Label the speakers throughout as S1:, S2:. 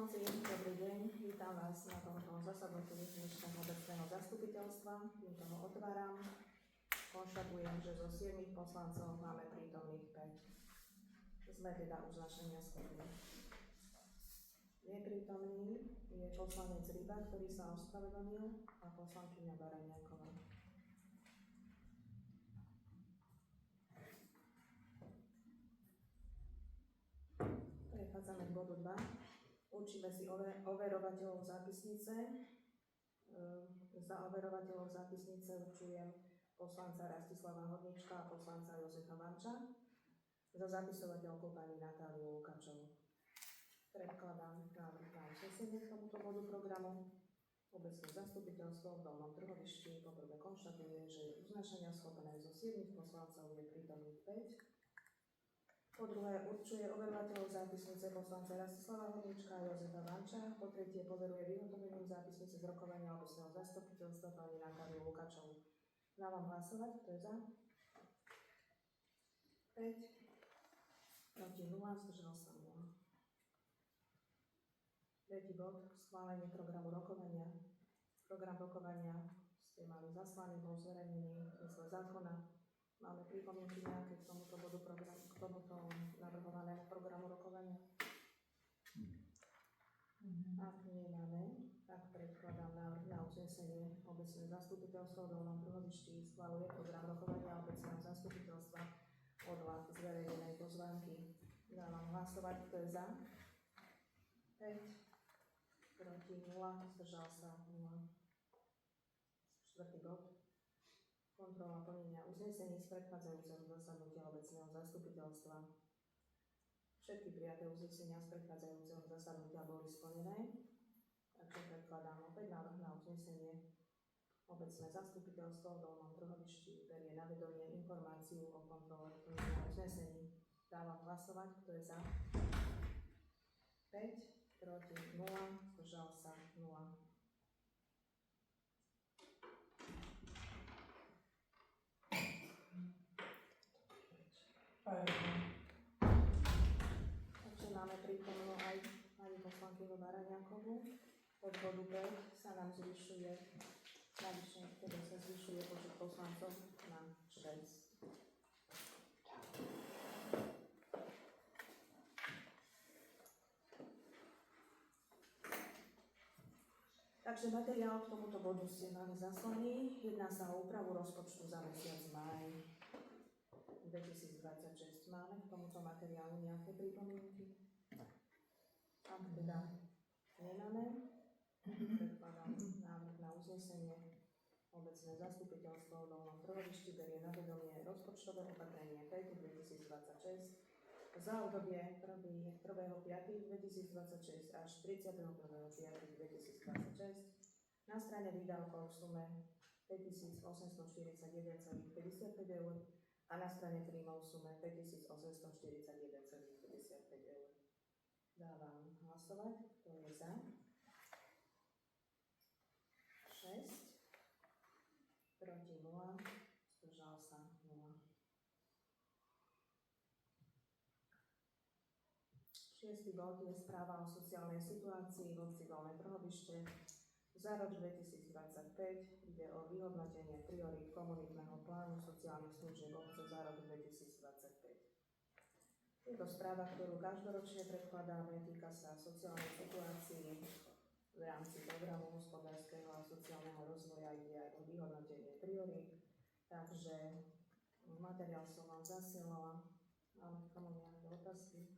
S1: Poslanci, dobrý deň. Vítam vás na tomto zasadnutí dnešného obecného zastupiteľstva. Týmto ho otváram. Konštatujem, že zo 7 poslancov máme prítomných 5. Sme teda uznášania schopní. Neprítomný je poslanec Ryba, ktorý sa ospravedlnil, a poslankyňa Baraniaková. Prechádzame k bodu 2. Určíme si overovateľov zápisnice. Za overovateľov zápisnice určujem poslanca Rastislava Hodnička a poslanca Jozefa Vanča. Za zapisovateľku pani Natáliu Lukačovú. Predkladám návrh na uznesenie k tomuto bodu programu. Obecné zastupiteľstvo v Dolnom Trhovišti poprvé konštatuje, že je uznášania schopné zo 7 poslancov je prítomných 5. Po druhé, určuje overovateľov zápisnice poslanca Rastislava Hodnička a Jozefa Vanča. Po tretie, poveruje vyhotovením zápisnice z rokovania obecného zastupiteľstva pani Natáliu Lukačovú. Dávam hlasovať, kto je za? 5. Proti 0, zdržal sa 0. Tretí bod, schválenie programu rokovania. Program rokovania ste mali zaslaný, bol zverejnený v zmysle zákona. Máme pripomienky nejaké k tomuto bodu programu, k tomuto navrhovanému programu rokovania? Ak nie máme, tak predkladám návrh na uznesenie. Obecné zastupiteľstvo v Dolnom Trhovišti schvaľuje program rokovania obecného zastupiteľstva podľa zverejnenej pozvánky. Dávam hlasovať, kto je za. 5, proti 0, zdržal sa 0. Štvrtý bod. Kontrola plnenia uznesení z predchádzajúceho zasadnutia obecného zastupiteľstva. Všetky prijaté uznesenia z predchádzajúceho zasadnutia boli splnené, takže predkladám opäť návrh na uznesenie. Obecné zastupiteľstvo v Dolnom Trhovišti berie na vedomie informáciu o kontrole plnenia uznesení. Dávam hlasovať, kto je za. 5, proti 0, zdržal sa 0. Takže máme prítomnú aj pani poslankyňu Baraniakovú. Od bodu 5 sa nám zvyšuje, teda sa zvyšuje počet poslancov na 6. Takže materiál k tomuto bodu ste mali zaslaný. Jedná sa o úpravu rozpočtu za mesiac máj 2026. Máme k tomuto materiálu nejaké pripomienky? Ak teda nemáme, predkladám návrh na uznesenie. Obecné zastupiteľstvo v Dolnom Trhovišti berie na vedomie rozpočtové opatrenie 5/2026 za obdobie 1.5.2026 až 31.5.2026 na strane výdavkov v sume 5.841,55 eur a na strane príjmov v sume 5.841,55 eur. Dávam hlasovať, kto je za. 6, proti 0, zdržal sa 0. 6. bod je správa o sociálnej situácii v obci Dolné Trhovište za rok 2025. Ide o vyhodnotenie priorít komunitného plánu sociálnych služieb obce za rok 2025. Je to správa, ktorú každoročne predkladáme, týka sa sociálnej situácii v rámci programu hospodárskeho a sociálneho rozvoja, ide aj o vyhodnotenie priorít. Takže materiál som vám zasielala. Máme k tomu nejaké otázky?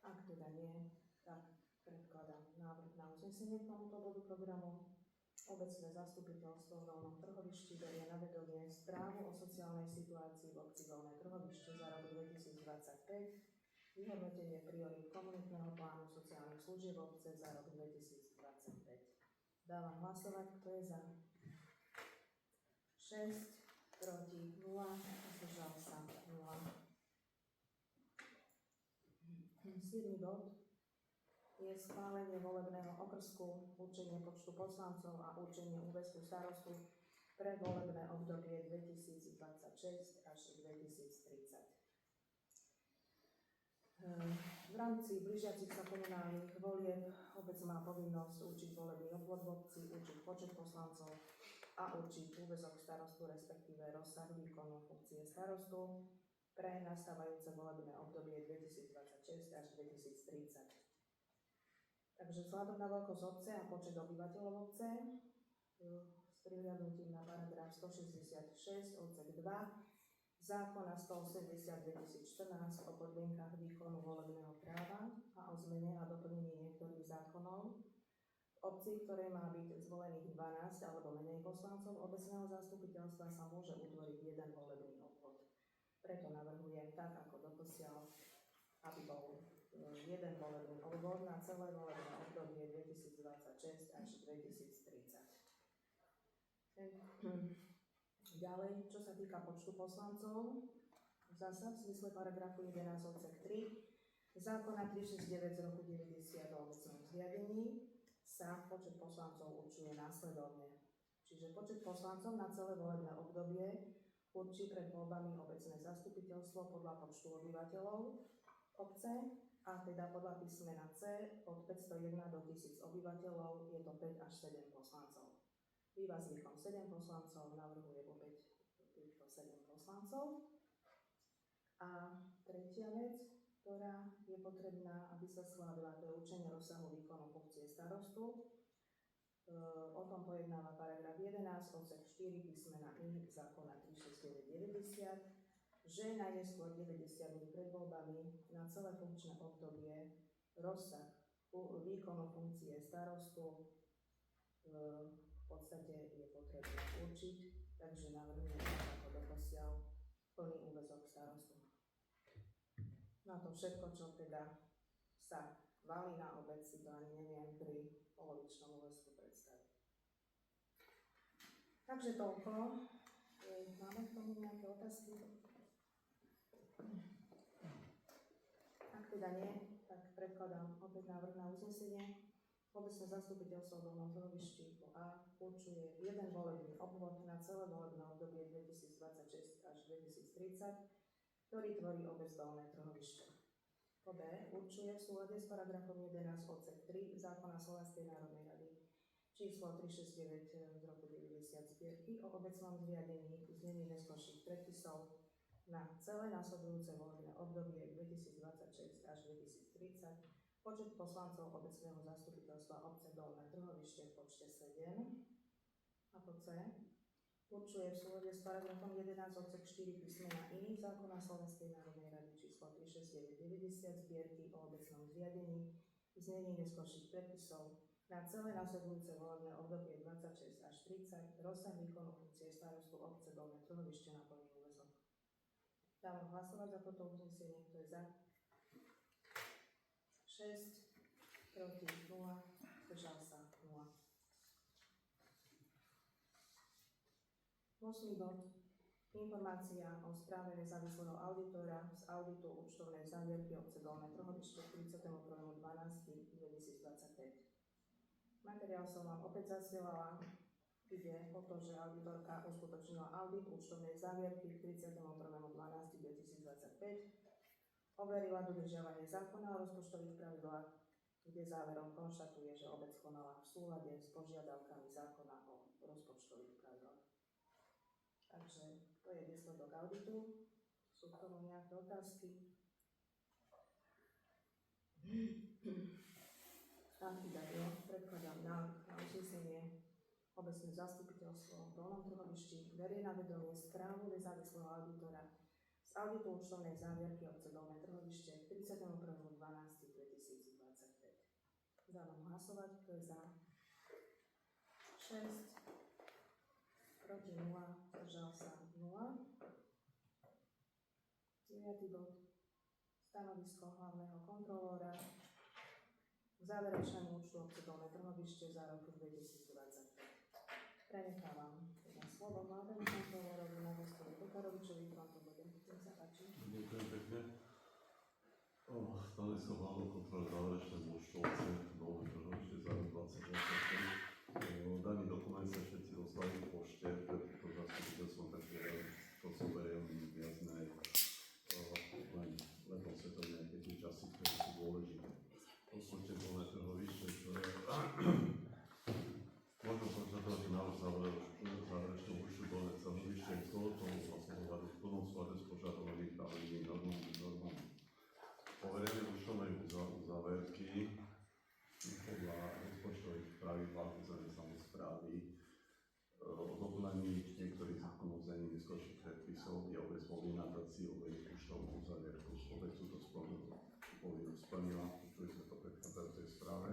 S1: Ak teda nie, tak predkladám návrh na uznesenie k tomuto bodu programu. Obecné zastupiteľstvo v Dolnom Trhovišti berie na vedomie správu o sociálnej situácii v obci Dolné Trhovište za rok 2025, vyhodnotenie priorít komunitného plánu sociálnych služieb obce za rok 2025. Dávam hlasovať, kto je za. 6, proti 0, zdržal sa 0. 7. bod je schválenie volebného okrsku, určenie počtu poslancov a určenie úväzku starostu pre volebné obdobie 2026 až 2030. rámci blížiacich sa komunálnych volieb obec má povinnosť určiť volebný obvod v obci, určiť počet poslancov a určiť úväzok starostu, respektíve rozsah výkonu funkcie starostu pre nastávajúce volebné obdobie 2026 až 2030. Takže vzhľadom na veľkosť obce a počet obyvateľov obce, s prihľadnutím na paragraf 166 odsek 2 zákona 180/2014 o podmienkach výkonu volebného práva a o zmene a doplnení niektorých zákonov, v obci, ktorej má byť zvolených 12 alebo menej poslancov obecného zastupiteľstva, sa môže utvoriť jeden volebný obvod. Preto navrhujem tak, ako doposiaľ, aby bol jeden volebný obvod na celé volebné obdobie 2026 až 2030. Ďalej, čo sa týka počtu poslancov, zasa v zmysle paragrafu 11 odsek 3 zákona 369 z roku 90 o obecnom zriadení sa počet poslancov určuje následovne. Čiže počet poslancov na celé volebné obdobie určí pred voľbami obecné zastupiteľstvo podľa počtu obyvateľov obce, a teda podľa písmena C od 501 do 1000 obyvateľov je to 5 až 7 poslancov. Býva zvykom 7 poslancov, navrhuje opäť týchto 7 poslancov. A tretia vec, ktorá je potrebná, aby sa schválila, to je určenie rozsahu výkonu funkcie starostu. O tom pojednáva paragraf 11 odsek 4 písmena I zákona 369/90, že najneskôr 90 dní pred voľbami na celé funkčné obdobie rozsah výkonu funkcie starostu v podstate je potrebné určiť, takže navrhujem ako doposiaľ plný úväzok starostu. Na to všetko, čo teda sa valí na obec, si to ani neviem pri polovičnom úväzku predstaviť. Takže toľko. Máme k tomu nejaké otázky? Ak teda nie, tak predkladám opäť návrh na uznesenie. Obecné zastupiteľstvo v Dolnom Trhovišti A určuje jeden volebný obvod na celé volebné obdobie 2026 až 2030, ktorý tvorí obec Dolné Trhovište. Po B určuje v súlade s paragrafom 11 odsek 3 zákona Slovenskej národnej rady číslo 369 z roku 90 zbierky o obecnom zriadení v znení neskorších predpisov na celé nasledujúce volebné obdobie 2026 až 2030 počet poslancov obecného zastupiteľstva obce Dolné Trhovište v počte 7. A po C určuje v súlade s paragrafom 11 odsek 4 písmena I zákona Slovenskej národnej rady číslo 369/90 zbierky o obecnom zriadení v znení neskorších predpisov na celé nasledujúce volebné obdobie 26 až 30 rozsah výkonu funkcie starostu obce Dolné Trhovište na plný úväzok. Dávam hlasovať za toto uznesenie, kto je za. 6, proti 0, zdržal sa 0. 8. bod. Informácia o správe nezávislého auditora z auditu účtovnej závierky obce Dolné Trhovište k 31.12.2025. Materiál som vám opäť zasielala. Ide o to, že auditorka uskutočnila audit účtovnej závierky k 31.12.2025. Overila dodržiavanie zákona o rozpočtových pravidlách, kde záverom konštatuje, že obec konala v súlade s požiadavkami zákona o rozpočtových pravidlách. Takže to je výsledok auditu. Sú k tomu nejaké otázky? Ak teda nie, predkladám návrh na uznesenie. Obecné zastupiteľstvo v Dolnom Trhovišti berie na vedomie správu nezávislého auditora z auditu účtovnej závierky obce Dolné Trhovište k 31.12.2025. Dávam hlasovať, kto je za. 6, proti 0, zdržal sa 0. 9. bod. Stanovisko hlavného kontrolóra k záverečnému účtu obce Dolné Trhovište za rok 2025. Prenechávam teda slovo hlavnému kontrolórovi Novostovi Tokarovičovi v tomto bode. Nech sa páči.
S2: Ďakujem pekne. Stanovisko hlavného kontrolóra záverečnému účtu obce Dolné Trhovište za rok 2025. Daný dokument sa všetci dostali v pošte pred týmto zastupiteľstvom, takže to zoberiem viac menej len osvetľujem nejaké tie časy, ktoré sú dôležité. zvolí nadáciovej účtovnú uzavierku. Obec túto povinnosť splnila, počuli sme to v predchádzajúcej správe.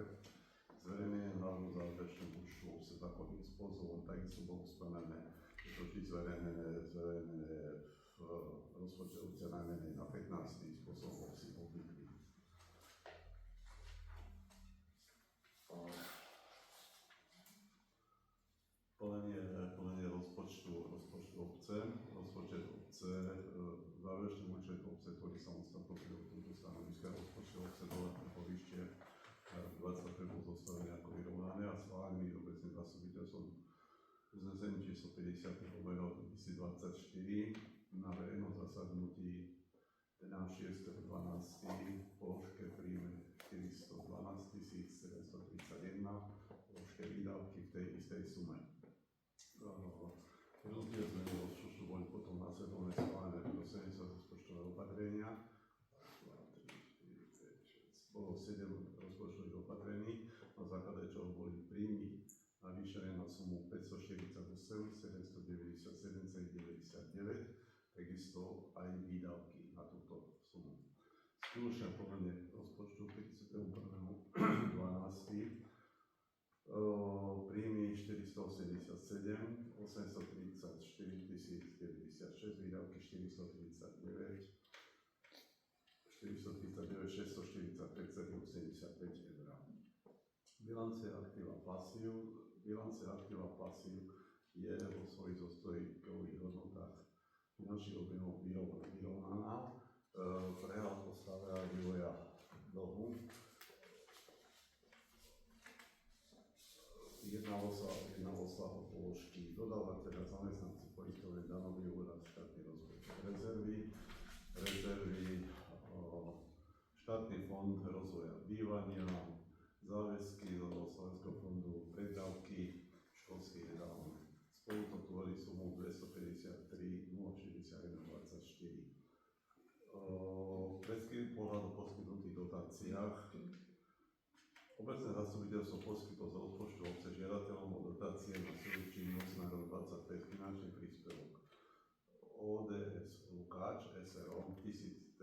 S2: Zverejnenie návrhu záverečného účtu sa zákonným spôsobom takisto bolo splnené. Je to vždy zverejnené v rozpočtovce najmenej na 15. spôsobom si obvyklý. Plnenie rozpočtu obce. Rozpočet obce, záverečný účet obce tvorí samostatnú prílohu stanoviska rozpočtu obce dole Trhovište 25 bol zostavený ako vyrovnané a schválený obecným zastupiteľstvom uznesení číslo 50/2024 na verejnom zasadnutí 6.12. položke príjme 412 731, položke výdavky v tej istej sume. Rozdiel zmeny rozpočtu boli potom následovne schválené predosledne sa rozpočtové opatrenia. Bolo 7 rozpočtových opatrení, na základe čoho boli príjmy navýšené na sumu 548 797,99, takisto aj výdavky na túto sumu. Skutočné plnenie rozpočtu 31.12. Príjmy 487 834 096, výdavky 439 645,85 eur. Bilance aktív a pasív je vo svojich zostojkových hodnotách finančných objemov vyrovnaná. Prehľad o stave a vývoja dlhu. Jednalo sa o položky dodávateľa, zamestnanci, poisťovne, daňový úrad, štátny rozpočet, rezervy, štátny fond rozvoja bývania, záväzky zo Slovenského fondu, predávky, školský jedálny. Spolu to tvorí sumu 253 061 24. Pohľad o poskytnutých dotáciách. Obecné zastupiteľstvo poskytlo z rozpočtu obce žiadateľom o dotácie na svoju činnosť na rok 25 finančný príspevok. ODS Lukáč SRO 1300,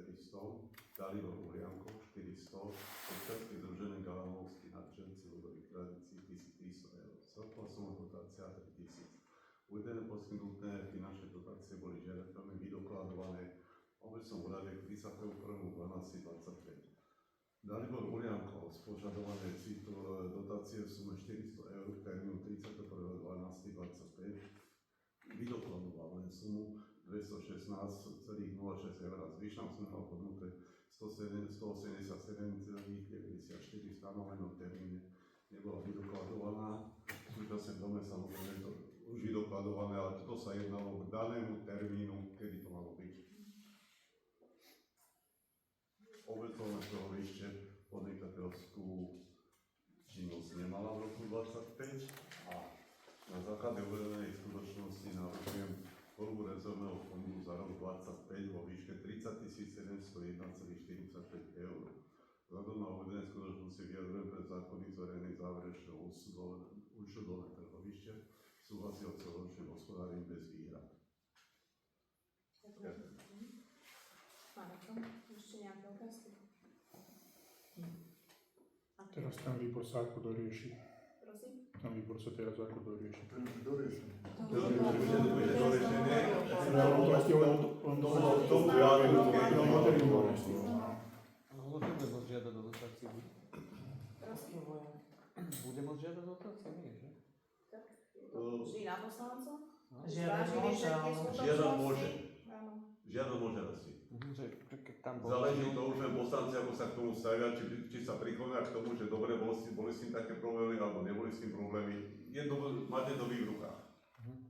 S2: Dalibor Urianko 400, Občianske združenie Galamovskí nadšenci ľudových tradícií 1300 eur. Celková suma dotácia 3000. Uvedené poskytnuté finančné dotácie boli žiadateľmi vydokladované v obecnom úrade 31.12.25. Dalibor Urianko z požadovanej dotácie v sume 400 eur v termínu 31.12.25 vydokladoval len sumu 216,06 eur a zvyšná suma hodnote 187,94 v stanovenom termíne nebola vydokladovaná. V súčasnej dome samozrejme to už vydokladované, ale toto sa jednalo k danému termínu, kedy to malo byť. Obecné trhovište podnikateľskú činnosť nemala v roku 25 a na základe uvedenej skutočnosti navrhujem tvorbu rezervného fondu za rok 25 vo výške 30 701,45 eur. Vzhľadom na uvedené skutočnosti vyjadrujem pred zákonných zverejných záverečného účtu dolné trhovište, súhlasí o celoročným hospodárením bez výhrad.
S1: Ďakujem. Máme to? Ešte nejaké otázky?
S3: Teraz ten výbor sa ako dorieši.
S1: Prosím?
S3: Ten výbor sa teraz ako dorieši.
S4: Doriešené.
S5: Môžeme môcť žiadať o dotáciu.
S1: Prosím?
S5: Bude môcť žiadať o dotáciu, nie, že?
S1: Tak, je to vždy na poslancov?
S6: Žiadať
S1: Zvážili
S6: môže,
S1: všetky
S6: áno.
S1: skutočnosti?
S2: Žiadať môže.
S1: Áno.
S2: Žiadať môže rasti.
S5: Že keď tam bol...
S2: Záleží to už len poslanci, ako sa k tomu stavia, či sa priklonia k tomu, že dobre, boli s tým také problémy, alebo neboli s tým problémy. Máte to vy v rukách.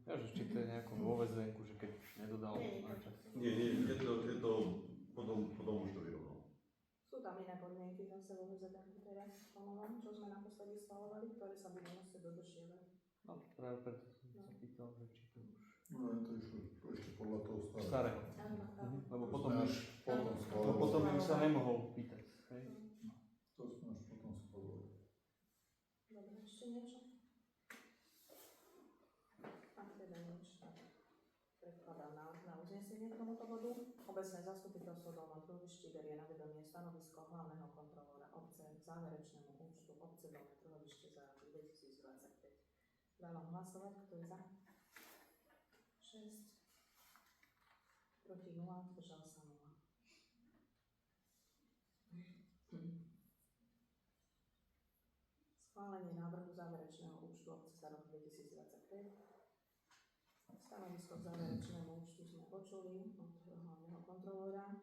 S5: Ja, že či to je nejakom dôvezvenku, že keď nedodal
S1: Nie,
S5: na čas.
S2: Nie, je to potom už to vyrovnal.
S1: Sú tam iné podmienky zase vo VZN teraz, ponovom, čo sme naposledy schvalovali, ktoré sa budú musieť dodržiavať.
S5: No, práve preto som sa pýtal, že či to už...
S4: No, to išlo ešte podľa toho starého.
S5: Starého.
S1: Áno, áno.
S5: Lebo
S4: To
S5: potom
S4: sme
S5: už...
S4: až potom schvalovali.
S5: Potom by sa nemohol pýtať. Hej?
S4: To sme až potom schvalovali.
S1: Dobre, ešte niečo? Ak teda nič, tak predkladám návrh na uznesenie k tomuto bodu. Obecné zastupiteľstvo Dolnom Trhovišti berie na vedomie stanovisko hlavného kontrolóra obce k záverečnému účtu obce Dolné Trhovište za rok 2025. Dávam hlasovať, kto je za? 6. Proti 0, zdržal sa 0. Schválenie návrhu záverečného účtu obce za rok 2025. Stanovisko k záverečnému účtu sme počuli od hlavného kontrolóra.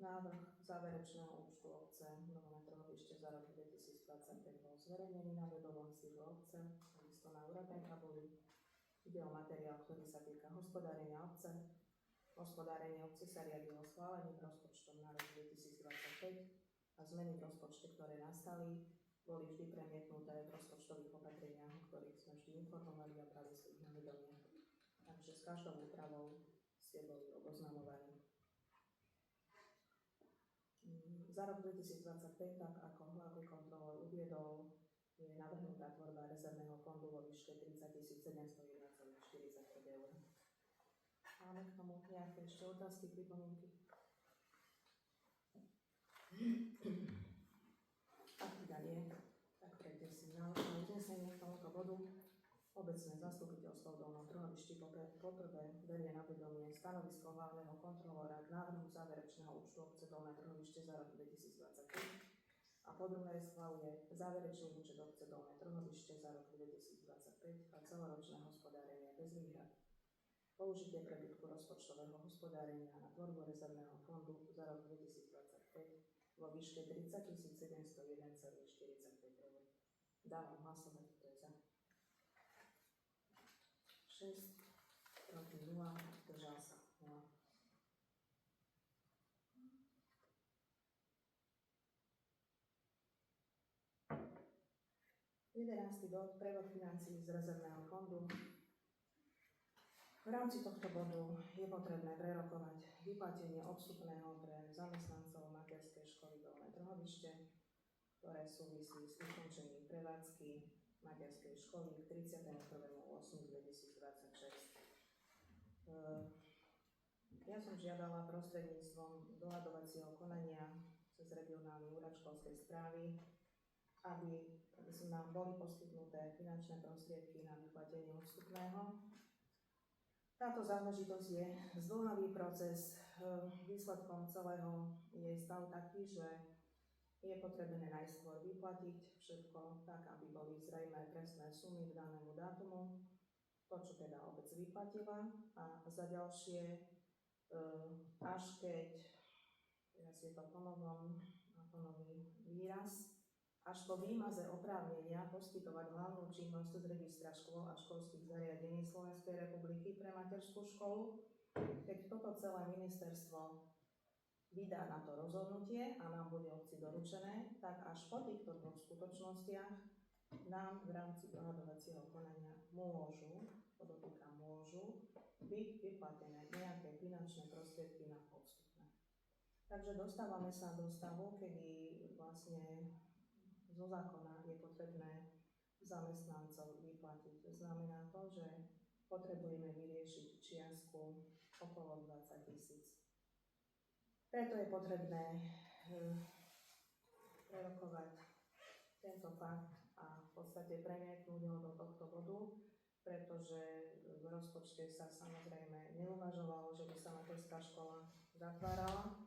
S1: Návrh záverečného účtu obce Dolné Trhovište za rok 2025 bol zverejnený na webovom sídle obce, takisto na úradnej tabuli. Ide o materiál, ktorý sa týka hospodárenia obce. Hospodárenie obce sa riadilo schváleným rozpočtom na rok 2025 a zmeny v rozpočte, ktoré nastali, boli vždy premietnuté v rozpočtových opatreniach, o ktorých sme vždy informovali a brali si ich na vedomie. Takže s každou úpravou ste boli oboznamovaní. Za rok 2025, tak ako hlavný kontrolór uviedol, je navrhnutá tvorba rezervného fondu vo výške 30 701,45 eur. Máme k tomu nejaké ešte otázky, pripomienky? Ak teda nie, tak prejdem si na uznesenie k tomuto bodu. Obecné zastupiteľstvo v Dolnom Trhovišti poprvé berie na vedomie stanovisko hlavného kontrolóra k návrhu záverečného účtu obce Dolné Trhovište za rok 2025 a po druhé schvaľuje záverečný účet obce Dolné Trhovište za rok 2025 a celoročné hospodárenie bez výhrad. Použitie prebytku rozpočtového hospodárenia na tvorbu rezervného fondu za rok 2025 vo výške 30 701,45 eur. Dávam hlasovať, kto je za. 6, proti 0, zdržal sa 0. Jedenásty bod, prevod financií z rezervného fondu. V rámci tohto bodu je potrebné prerokovať vyplatenie odstupného pre zamestnancov materskej školy Dolné Trhovište, ktoré súvisí s ukončením prevádzky materskej školy k 31.8.2026. Ja som žiadala prostredníctvom dohadovacieho konania cez regionálny úrad školskej správy, aby nám boli poskytnuté finančné prostriedky na vyplatenie odstupného. Táto záležitosť je zdĺhavý proces. Výsledkom celého je stav taký, že je potrebné najskôr vyplatiť všetko tak, aby boli zrejmé presné sumy k danému dátumu, to, čo teda obec vyplatila, a za ďalšie, až keď, teraz je to ponovný výraz, až po výmaze oprávnenia poskytovať hlavnú činnosť z registra škôl a školských zariadení Slovenskej republiky pre materskú školu, keď toto celé ministerstvo vydá na to rozhodnutie a nám bude obci doručené, tak až po týchto dvoch skutočnostiach nám v rámci dohadovacieho konania môžu byť vyplatené nejaké finančné prostriedky na odstupné. Takže dostávame sa do stavu, kedy vlastne zo zákona je potrebné zamestnancov vyplatiť. To znamená to, že potrebujeme vyriešiť čiastku okolo 20 000. Preto je potrebné prerokovať tento fakt a v podstate premietnúť ho do tohto bodu, pretože v rozpočte sa samozrejme neuvažovalo, že by sa materská škola zatvárala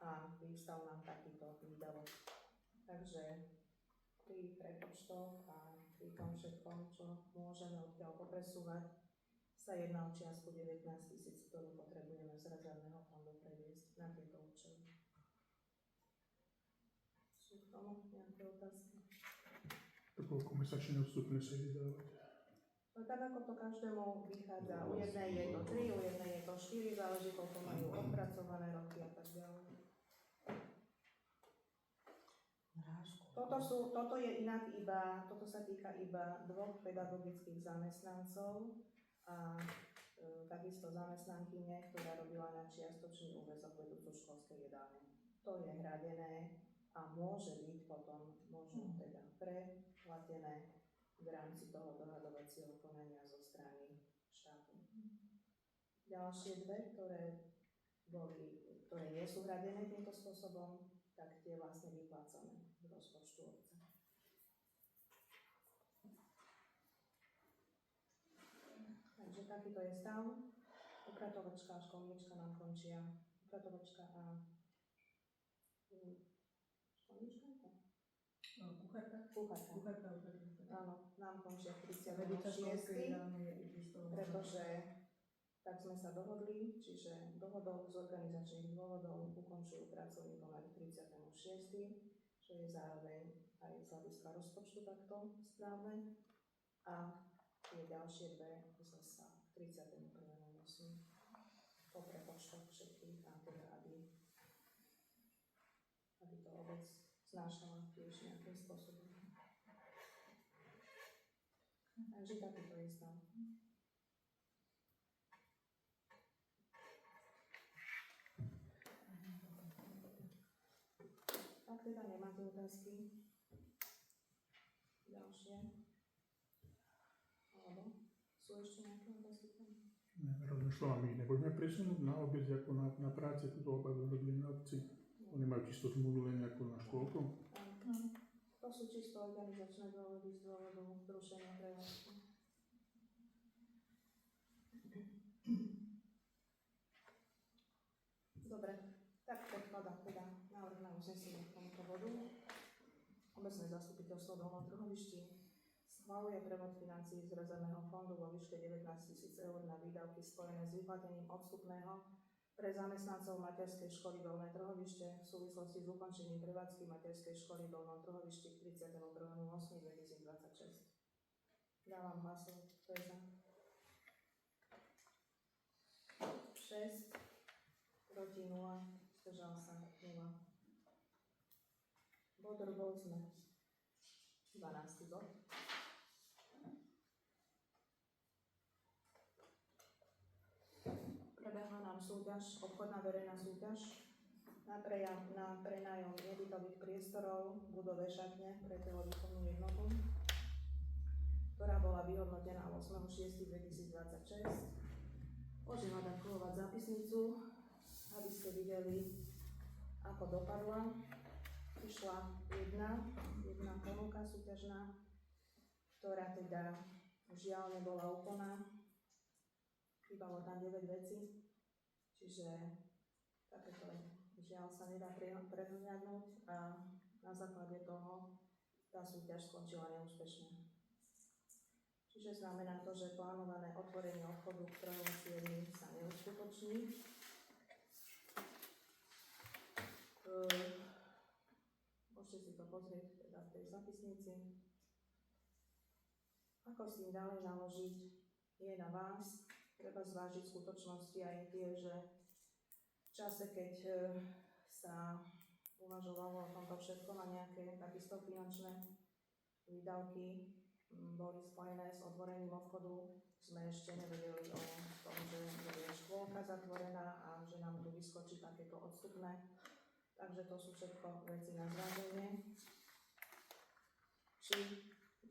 S1: a vyvstal nám takýto výdavok. Takže pri prepočtoch a pri tom všetkom, čo môžeme odtiaľ popresúvať, sa jedná o čiastku 19 000, ktorú potrebujeme z rezervného fondu previesť na tieto účely. Sú k tomu nejaké otázky?
S3: To koľko mesačné odstupné sa ide dávať?
S1: No tak ako to každému vychádza, u jednej je to 3, u jednej je to 4, záleží koľko majú odpracované roky a tak ďalej. Toto sa týka iba 2 pedagogických zamestnancov a takisto zamestnankyne, ktorá robila na čiastočný úväzok vedúcu školskej jedálne. To je hradené a môže byť potom možno teda preplatené v rámci toho dohadovacieho konania zo strany štátu. Ďalšie dve, ktoré ktoré nie sú hradené týmto spôsobom, tak tie vlastne vyplácame z rozpočtu obce. Takže takýto je stav. Upratovačka a školníčka nám končia. Upratovačka a školníčka? Kuchárka. Áno, nám končia 36. Pretože tak sme sa dohodli, čiže dohodou z organizačných dôvodov ukončujú pracovný pomer 36., čo je zároveň aj z hľadiska rozpočtu takto správne. A tie ďalšie dve zasa 31.8. po prepočtoch všetkých, a teda aby to obec znášala tiež nejakým spôsobom. Takže takýto je stav. Ak teda nemáte otázky, ďalšie, alebo sú ešte nejaké otázky?
S3: Rozmýšľam, my nebudeme presunúť na obec ako na práce, túto obec robili na obci. Oni majú čisto zmluvu len ako na škôlku.
S1: To sú čisto organizačné dôvody z dôvodu zrušenia prevádzky. Dobre, tak predkladám teda návrh na uznesenie k tomuto bodu. Obecné zastupiteľstvo Dolnom Trhovišti schvaľuje prevod financií z rezervného fondu vo výške 19 000 eur na výdavky spojené s vyplatením odstupného pre zamestnancov materskej školy Dolné Trhovište v súvislosti s ukončením prevádzky materskej školy Dolnom Trhovišti k 31.8.2026. Dávam hlasov. Kto je za? 6, proti 0, zdržal sa 0. Bod rôzne. 12. bod. Prebehla nám súťaž, obchodná verejná súťaž na prenájom nebytových priestorov v budove šatne pre telovýchovnú jednotu, ktorá bola vyhodnotená 8.6.2026. Môžem vám aktuovať zápisnicu, aby ste videli, ako dopadla. Išla jedna ponuka súťažná, ktorá teda žiaľ nebola úplná. Chýbalo tam 9 vecí, čiže takéto žiaľ sa nedá prehľadnúť a na základe toho tá súťaž skončila neúspešne. Čiže znamená to, že plánované otvorenie obchodu v 3. sa neuskutoční. Môžete si to pozrieť teda v tej zapisnici. Ako s tým ďalej naložiť, je na vás. Treba zvážiť skutočnosti aj tie, že v čase, keď sa uvažovalo o tomto všetkom a nejaké takisto finančné výdavky boli spojené s otvorením obchodu, sme ešte nevedeli o tom, že je škôlka zatvorená a že nám tu vyskočí takéto odstupné. Takže to sú všetko veci na zváženie.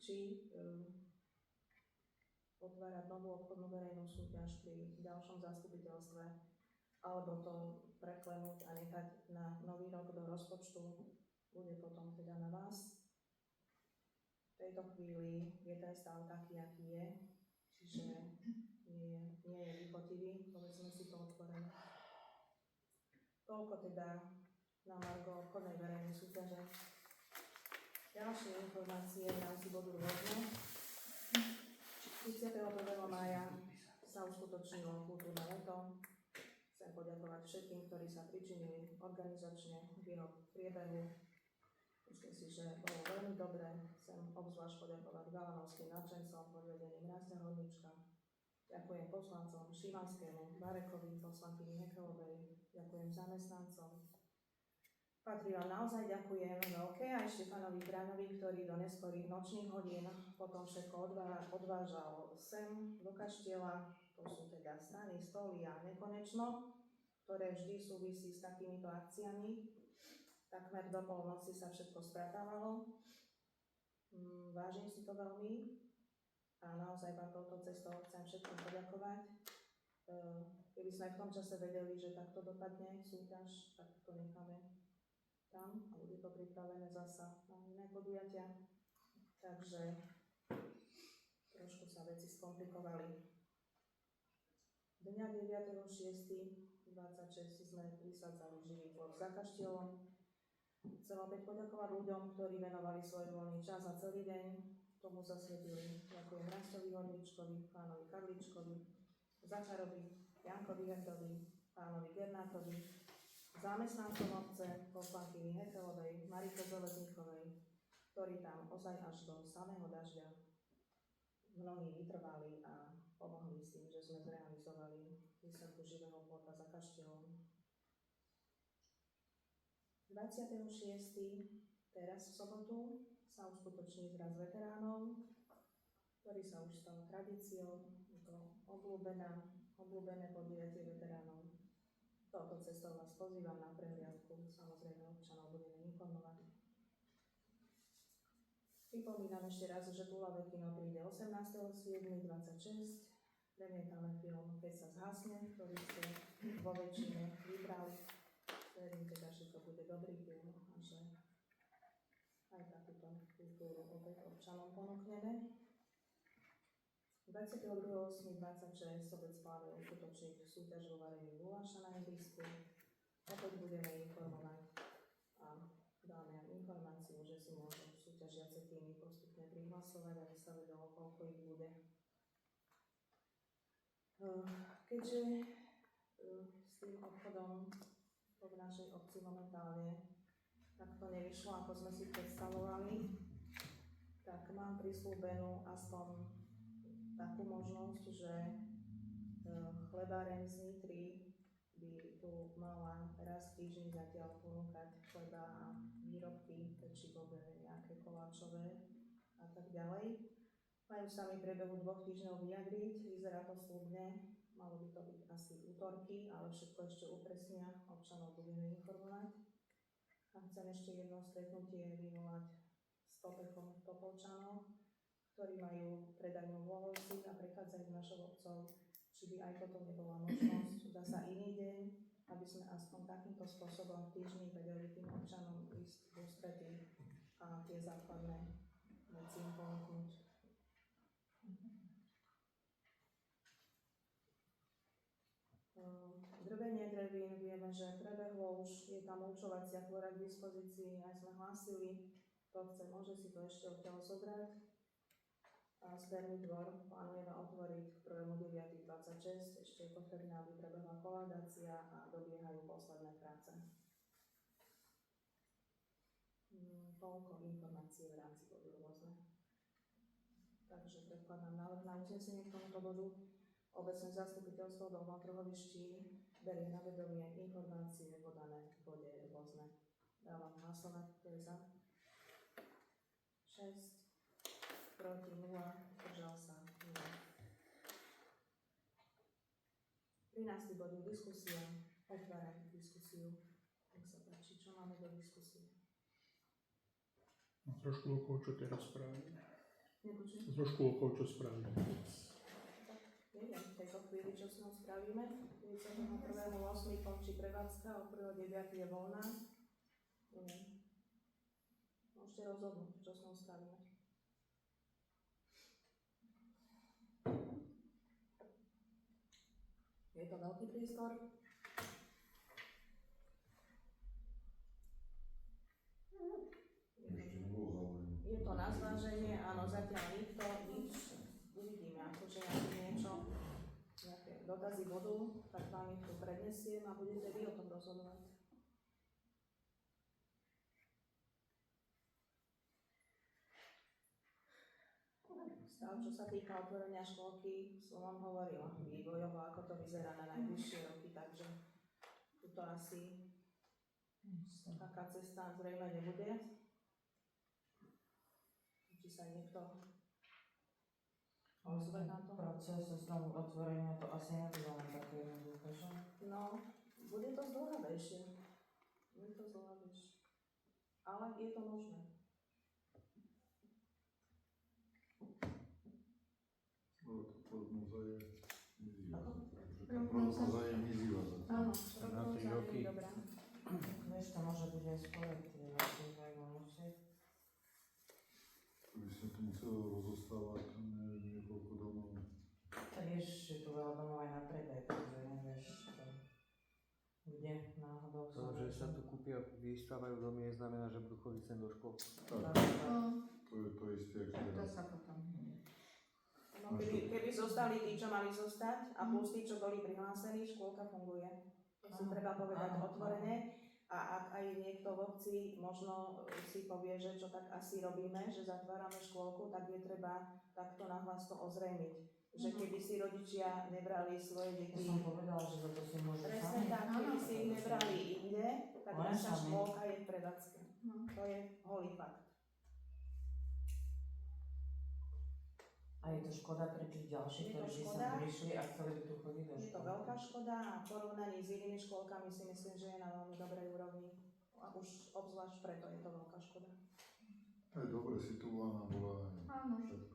S1: Či otvárať novú obchodnú verejnú súťaž pri ďalšom zastupiteľstve, alebo to preklenúť a nechať na nový rok do rozpočtu, bude potom teda na vás. V tejto chvíli je ten stav taký, aký je, čiže nie je lichotivý, povedzme si to otvorene. Toľko teda na margo obchodnej verejnej súťaže. Ďalšie informácie v rámci bodu rôzne. 31. mája sa uskutočnilo kultúrne leto. Chcem poďakovať všetkým, ktorí sa pričinili organizačne v jeho priebehu. Myslím si, že bolo veľmi dobré. Chcem obzvlášť poďakovať galanovským nadšencom pod vedením Rastia Hornička. Ďakujem poslancom Šimanskému, Barekovi, poslankyni Hekelovej. Ďakujem zamestnancom. Patrí vám naozaj ďakujem veľké aj Štefanovi Bránovi, ktorý do neskorých nočných hodín potom všetko odvážal sem do kaštieľa. To sú teda strany, stoly a nekonečno, ktoré vždy súvisí s takýmito akciami. Takmer do polnoci sa všetko spratávalo. Vážim si to veľmi a naozaj vám touto cestou chcem všetkým poďakovať. Keby sme v tom čase vedeli, že takto dopadne súťaž, tak to necháme tam a bude to pripravené zasa na iné podujatia. Takže trošku sa veci skomplikovali. Dňa 9.6.26 sme vysadzali živý plot za kaštielom. Chcem opäť poďakovať ľuďom, ktorí venovali svoj voľný čas a celý deň tomu zasvetili. Ďakujem Rastovi Horničkovi, pánovi Karličkovi, Zacharovi, Jankovi Hendovi, pánovi Gernátovi, zamestnancom obce, poslankyni Hetelovej, Marike Železníkovej, ktorí tam ozaj až do samého dažďa mnohí vytrvali a pomohli s tým, že sme zrealizovali výsadbu živého plota za kaštielom. 26. teraz v sobotu sa uskutoční zraz veteránov, ktorý sa už stal tradíciou. Je to obľúbené podujatie veteránov. Touto cestou vás pozývam na prehliadku, samozrejme občanov budeme informovať. Pripomínam ešte raz, že Túlavé kino príde 18.7.26. Premietame film Keď sa zhasne, ktorý ste vo väčšine vybrali. Verím teda, že to bude dobrý film a že aj takúto kultúru opäť občanom ponúkneme. 22.8.26 Sobec plánuje uskutočniť súťaž vo varení guláša na ihrisku. Opäť budeme informovať a dáme aj informáciu, že si môžu súťažiace týmy postupne prihlasovať, aby sa vedelo, koľko ich bude. Keďže s tým obchodom v našej obci momentálne tak to nevyšlo, ako sme si predstavovali, tak mám prislúbenú aspoň takú možnosť, že chlebáreň z Nitry by tu mala raz v týždni zatiaľ ponúkať chleba a výrobky pečivové, nejaké koláčové a tak ďalej. Majú sa mi priebehu 2 týždňov vyjadriť, vyzerá to sľubne, malo by to byť asi útorky, ale všetko ešte upresnia, občanov budeme informovať. A chcem ešte jedno stretnutie vyvolať s Topechom v Topolčanoch, ktorí majú predajnú v Lohovci a prechádzajú našou obcov, či by aj toto nebola možnosť, zasa iný deň, aby sme aspoň takýmto spôsobom v týždni vedeli tým občanom ísť v ústretí a tie základné veci im ponúknuť. Drvenie drevín, vieme, že prebehlo už, je tam mulčovacia tvora k dispozícii, aj sme hlásili, kto chce, môže si to ešte odtiaľ zobrať. A zberný dvor plánujeme otvoriť k 1.9.26, ešte je potrebné, aby prebehla kolaudácia a dobiehajú posledné práce. Toľko informácií v rámci bodu rôzne. Takže predkladám návrh na uznesenie k tomuto bodu. Obecné zastupiteľstvo Dolnom Trhovišti berie na vedomie informácie podané v bode rôzne. Dávam hlasovať, kto je za. 6, proti 0, zdržal sa 0. 13. bod je diskusia. Otváram diskusiu. Nech sa páči, čo máme do diskusie.
S3: No, trošku okolo, čo teraz spravíme.
S1: Nepočujem?
S3: Trošku okolo, čo spravíme.
S1: Neviem, v tejto chvíli, čo s ňou spravíme. 31.8. končí prevádzka, od 1.9. je voľná. Neviem. Môžete rozhodnúť, čo s ňou spravíme. Je to veľký priestor.
S4: Ešte nebolo záujem.
S1: Je to na zváženie, áno, zatiaľ nikto, nič. Uvidíme, akože niečo, nejaké dotazy budú, tak vám ich tu prednesiem a budete vy o tom rozhodovať. Stav, čo sa týka otvorenia škôlky, som vám hovorila vývojovo, ako to vyzerá na najbližšie roky, takže tuto asi taká cesta zrejme nebude. Či sa niekto ozve na to?
S6: Proces znovu otvorenia to asi nebude len také jednoduché, že?
S1: No, bude to zdĺhavejšie. Bude to zdĺhavejšie. Ale je to možné.
S4: Ale to prognoza je
S1: Ako?
S4: že tá Rok za ním vyzýva za to.
S1: Áno,
S5: Na
S1: rok
S5: 3
S1: za
S5: roky.
S1: nimi, dobrá.
S6: Vieš, to môže byť aj skôr, tie veci, že aj on musí.
S4: To by sa to muselo rozostávať, neviem, niekoľko domov.
S6: Tak vieš, že tu veľa domov aj na predaj, takže nevieš, kde náhodou
S5: To, že sa tu kúpia, vystávajú domy, znamená, že budú chodiť sem do škôl.
S4: Tak,
S6: No,
S4: to je to isté, ako
S7: Tak to
S4: teraz.
S7: sa potom...
S1: No, keby zostali tí, čo mali zostať a plus tí, čo boli prihlásení, škôlka funguje. To si
S6: Áno,
S1: treba povedať
S6: áno,
S1: otvorene. A ak aj niekto v obci možno si povie, že čo tak asi robíme, že zatvárame škôlku, tak je treba takto nahlas to ozrejmiť. Že keby si rodičia nebrali svoje
S6: to
S1: deti,
S6: som povedala, že za to si môžu
S1: presne
S6: sami.
S1: tak, keby si ich nebrali inde, tak
S6: Len
S1: naša
S6: sami.
S1: škôlka je v prevádzke.
S7: No.
S1: To je holý fakt.
S6: A je to škoda pre tých ďalších,
S1: Je to
S6: ktorí by
S1: škoda.
S6: sem prišli a chceli by tu chodiť do
S1: Je to
S6: školy.
S1: veľká škoda a v porovnaní s inými škôlkami si myslím, že je na veľmi dobrej úrovni. A už obzvlášť preto je to veľká škoda.
S4: Aj dobre situovaná bola aj
S7: Áno.
S4: všetko.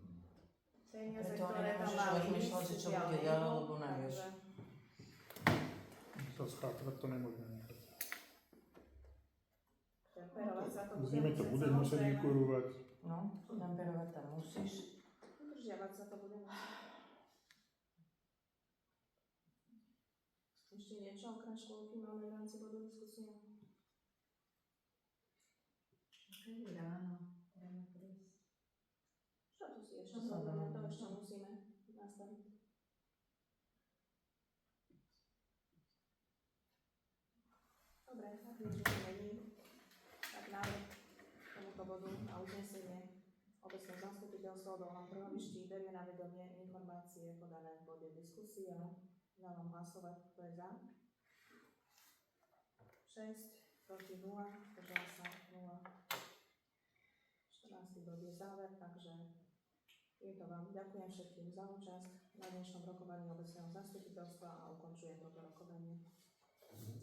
S1: Peniaze,
S6: Preto
S1: ktoré tam
S6: nemôžeš
S1: mali,
S6: rozmýšľať, že čo
S1: zatiaľ
S6: bude
S1: nebolo,
S6: ďalej, lebo nevieš.
S1: takže
S3: Sa schátrať to nemôžeme nechať.
S1: temperovať sa to
S3: V zime to bude musieť
S1: samozrejme.
S3: vykurovať.
S6: No, temperovať tam musíš.
S1: Udržiavať sa to bude musieť. Ešte niečo okrem škôlky máme v rámci bodu diskusie?
S7: Kedy ráno ideme prísť.
S1: Čo tu si ešte
S6: Čo sa dá?
S1: povedať? To ešte musíme nastaviť. Dobre, ak niečo není, tak návrh k tomuto bodu na uznesenie obecné zastupiteľstvo v Dolnom Trhovišti berie na vedomie informácie podané v bode diskusia. Dávam hlasovať, kto je za. 6, proti 0, zdržal sa 0. 14. bod je záver, takže týmto vám ďakujem všetkým za účasť na dnešnom rokovaní obecného zastupiteľstva a ukončujem toto rokovanie. Ďakujem.